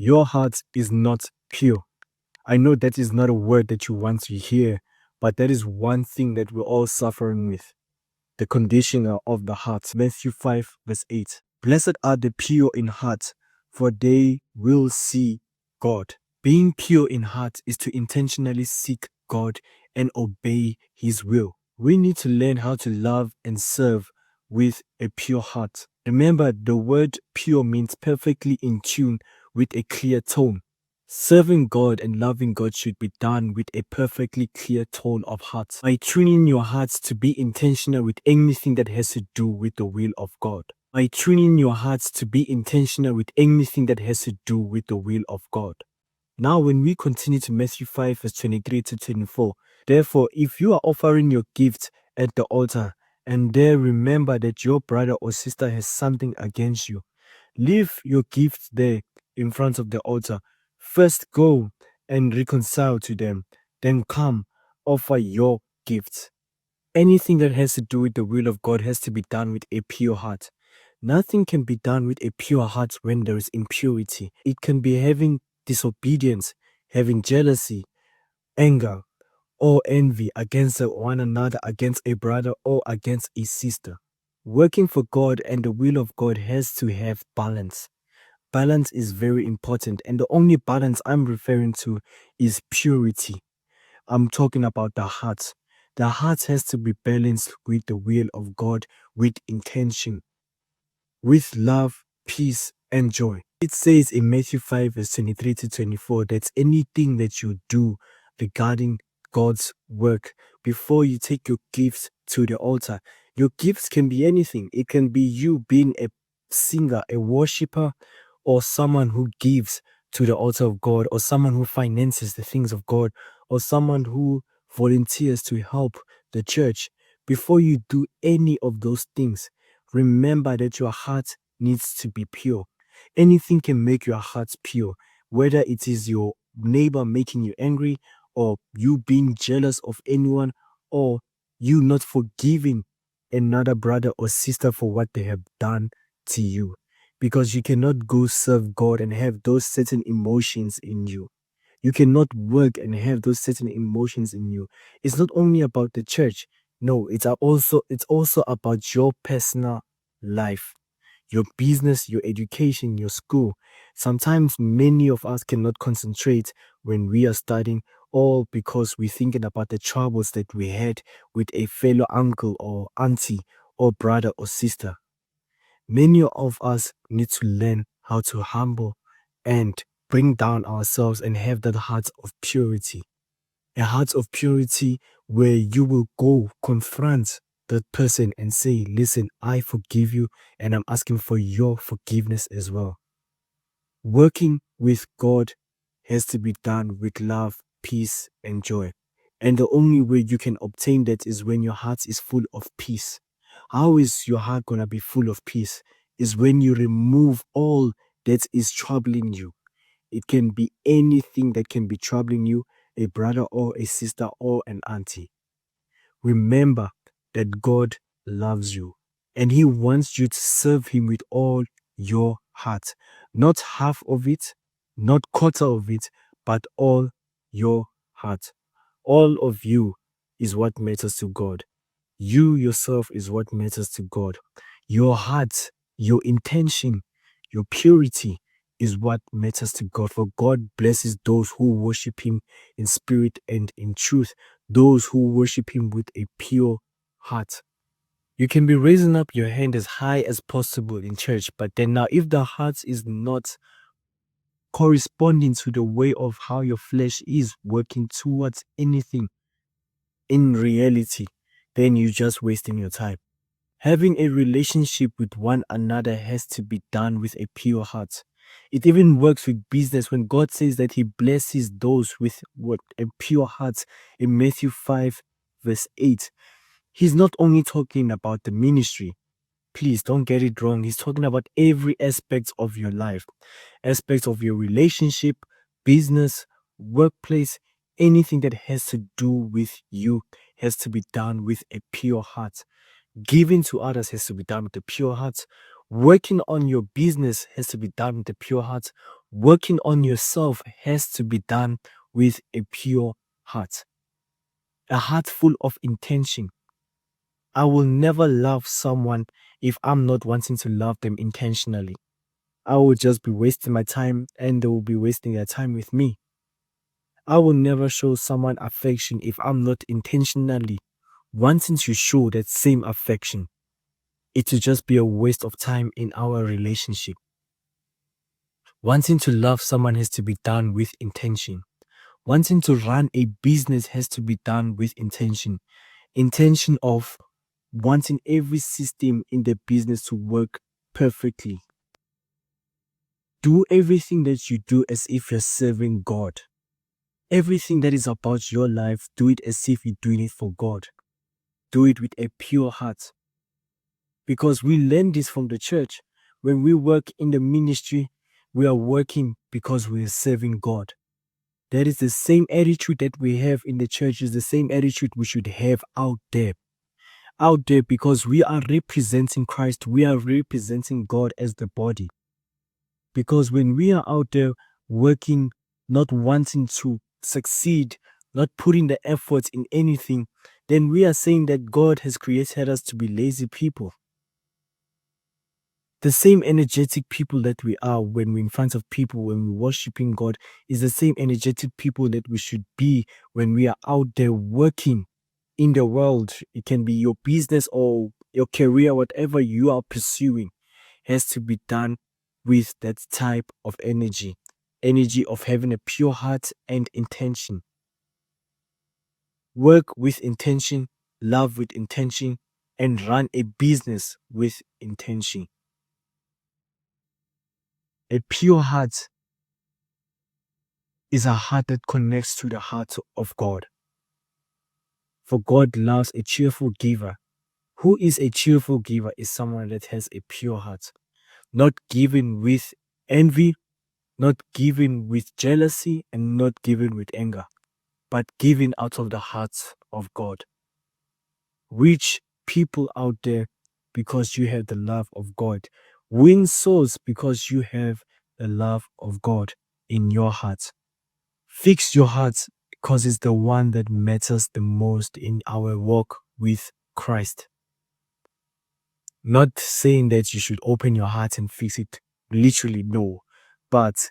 Your heart is not pure. I know that is not a word that you want to hear, but that is one thing that we're all suffering with. The condition of the heart. Matthew 5, verse 8. Blessed are the pure in heart, for they will see God. Being pure in heart is to intentionally seek God and obey His will. We need to learn how to love and serve with a pure heart. Remember, the word pure means perfectly in tune with a clear tone. Serving God and loving God should be done with a perfectly clear tone of heart. By tuning your hearts to be intentional with anything that has to do with the will of God. By tuning your hearts to be intentional with anything that has to do with the will of God. Now, when we continue to Matthew 5, verse 23 to 24, therefore, if you are offering your gift at the altar, and there remember that your brother or sister has something against you, leave your gift there in front of the altar. First go and reconcile to them, then come offer your gift. Anything that has to do with the will of God has to be done with a pure heart. Nothing can be done with a pure heart when there is impurity. It can be having disobedience, having jealousy, anger, or envy against one another, against a brother or against a sister. Working for God and the will of God has to have balance. Balance is very important, and the only balance I'm referring to is purity. I'm talking about the heart. The heart has to be balanced with the will of God, with intention, with love, peace, and joy. It says in Matthew 5, verse 23 to 24, that anything that you do regarding God's work, before you take your gifts to the altar, your gifts can be anything. It can be you being a singer, a worshiper, or someone who gives to the altar of God, or someone who finances the things of God, or someone who volunteers to help the church. Before you do any of those things, remember that your heart needs to be pure. Anything can make your heart pure, whether it is your neighbor making you angry, or you being jealous of anyone, or you not forgiving another brother or sister for what they have done to you. Because you cannot go serve God and have those certain emotions in you. You cannot work and have those certain emotions in you. It's not only about the church. No, it's also about your personal life, your business, your education, your school. Sometimes many of us cannot concentrate when we are studying, all because we're thinking about the troubles that we had with a fellow uncle or auntie or brother or sister. Many of us need to learn how to humble and bring down ourselves and have that heart of purity. A heart of purity where you will go confront that person and say, listen, I forgive you and I'm asking for your forgiveness as well. Working with God has to be done with love, peace, and joy. And the only way you can obtain that is when your heart is full of peace. How is your heart going to be full of peace? Is when you remove all that is troubling you. It can be anything that can be troubling you, a brother or a sister or an auntie. Remember that God loves you and He wants you to serve Him with all your heart. Not half of it, not quarter of it, but all your heart. All of you is what matters to God. You yourself is what matters to God. Your heart, your intention, your purity is what matters to God. For God blesses those who worship Him in spirit and in truth, those who worship Him with a pure heart. You can be raising up your hand as high as possible in church, but then now, if the heart is not corresponding to the way of how your flesh is working towards anything in reality, then you're just wasting your time. Having a relationship with one another has to be done with a pure heart. It even works with business when God says that He blesses those with what a pure heart in Matthew 5, verse 8. He's not only talking about the ministry. Please don't get it wrong. He's talking about every aspect of your life, aspects of your relationship, business, workplace, anything that has to do with you has to be done with a pure heart. Giving to others has to be done with a pure heart. Working on your business has to be done with a pure heart. Working on yourself has to be done with a pure heart, a heart full of intention. I will never love someone if I'm not wanting to love them intentionally. I will just be wasting my time and they will be wasting their time with me. I will never show someone affection if I'm not intentionally wanting to show that same affection. It will just be a waste of time in our relationship. Wanting to love someone has to be done with intention. Wanting to run a business has to be done with intention. Intention of wanting every system in the business to work perfectly. Do everything that you do as if you're serving God. Everything that is about your life, do it as if you're doing it for God. Do it with a pure heart. Because we learn this from the church. When we work in the ministry, we are working because we are serving God. That is the same attitude that we have in the church, is the same attitude we should have out there. Out there, because we are representing Christ, we are representing God as the body. Because when we are out there working, not wanting to succeed, not putting the effort in anything, then we are saying that God has created us to be lazy people. The same energetic people that we are when we're in front of people, when we're worshiping God, is the same energetic people that we should be when we are out there working in the world. It can be your business or your career, whatever you are pursuing, has to be done with that type of energy of having a pure heart and intention. Work with intention, love with intention, and run a business with intention. A pure heart is a heart that connects to the heart of God. For God loves a cheerful giver. Who is a cheerful giver? Is someone that has a pure heart, not giving with envy, not giving with jealousy, and not giving with anger, but giving out of the heart of God. Reach people out there because you have the love of God. Win souls because you have the love of God in your heart. Fix your heart because it's the one that matters the most in our walk with Christ. Not saying that you should open your heart and fix it, literally, no. But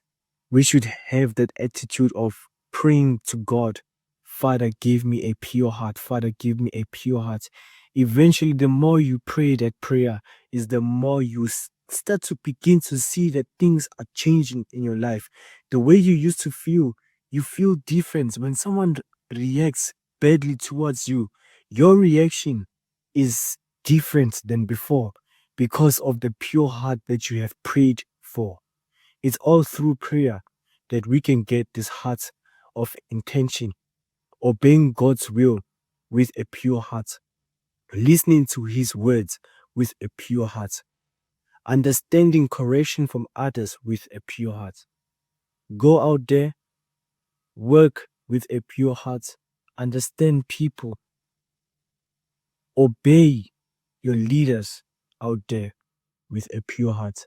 we should have that attitude of praying to God, Father, give me a pure heart. Father, give me a pure heart. Eventually, the more you pray that prayer, is the more you start to begin to see that things are changing in your life. The way you used to feel, you feel different. When someone reacts badly towards you, your reaction is different than before because of the pure heart that you have prayed for. It's all through prayer that we can get this heart of intention, obeying God's will with a pure heart, listening to His words with a pure heart, understanding correction from others with a pure heart. Go out there, work with a pure heart, understand people, obey your leaders out there with a pure heart.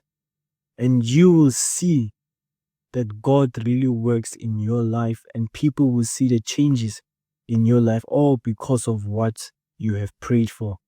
And you will see that God really works in your life, and people will see the changes in your life, all because of what you have prayed for.